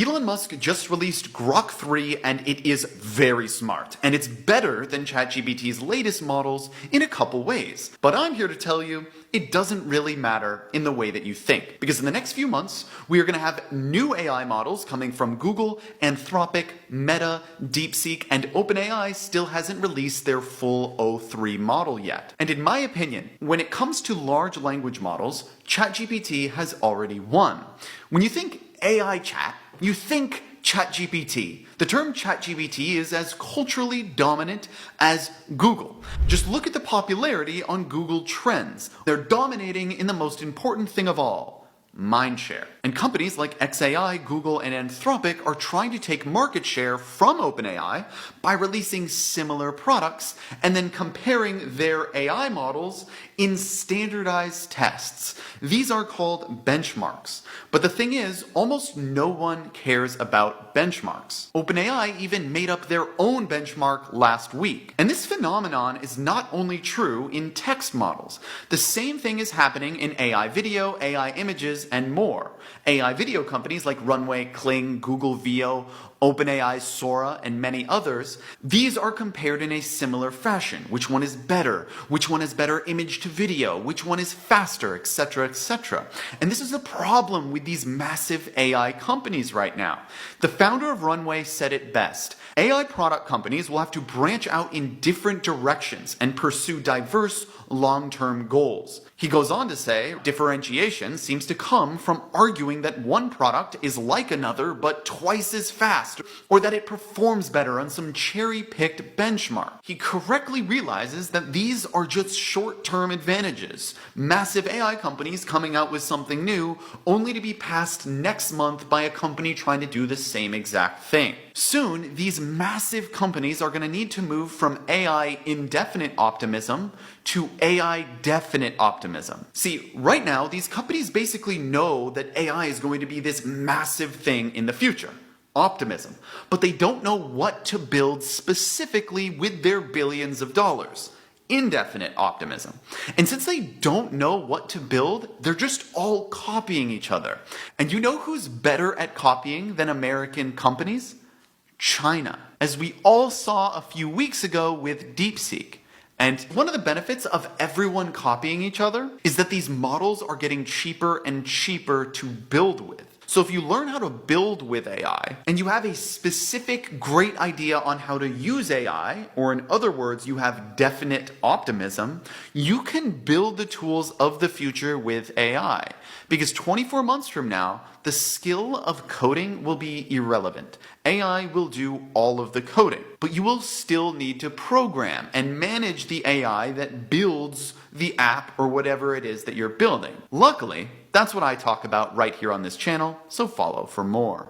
Elon Musk just released Grok 3 and it is very smart, and it's better than ChatGPT's latest models in a couple ways. But I'm here to tell you, it doesn't really matter in the way that you think. Because in the next few months, we are going to have new AI models coming from Google, Anthropic, Meta, DeepSeek, and OpenAI still hasn't released their full O3 model yet. And in my opinion, when it comes to large language models, ChatGPT has already won. When you think AI chat, you think ChatGPT. The term ChatGPT is as culturally dominant as Google. Just look at the popularity on Google Trends. They're dominating in the most important thing of all, mindshare. And companies like xAI, Google, and Anthropic are trying to take market share from OpenAI by releasing similar products and then comparing their AI models in standardized tests. These are called benchmarks. But the thing is, almost no one cares about benchmarks. OpenAI even made up their own benchmark last week. And this phenomenon is not only true in text models. The same thing is happening in AI video, AI images, and more. AI video companies like Runway, Kling, Google Veo, OpenAI, Sora, and many others, these are compared in a similar fashion. Which one is better? Which one has better image to video? Which one is faster? Etc., etc. And this is the problem with these massive AI companies right now. The founder of Runway said it best. AI product companies will have to branch out in different directions and pursue diverse long-term goals. He goes on to say, differentiation seems to come from arguing that one product is like another but twice as fast, or that it performs better on some cherry-picked benchmark. He correctly realizes that these are just short-term advantages. Massive AI companies coming out with something new, only to be passed next month by a company trying to do the same exact thing. Soon, these massive companies are going to need to move from AI indefinite optimism to AI definite optimism. See, right now, these companies basically know that AI is going to be this massive thing in the future. Optimism. But they don't know what to build specifically with their billions of dollars. Indefinite optimism. And since they don't know what to build, they're just all copying each other. And you know who's better at copying than American companies? China. As we all saw a few weeks ago with DeepSeek. And one of the benefits of everyone copying each other is that these models are getting cheaper and cheaper to build with. So if you learn how to build with AI, and you have a specific great idea on how to use AI, or in other words, you have definite optimism, you can build the tools of the future with AI. Because 24 months from now, the skill of coding will be irrelevant. AI will do all of the coding, but you will still need to program and manage the AI that builds the app or whatever it is that you're building. Luckily, that's what I talk about right here on this channel, so follow for more.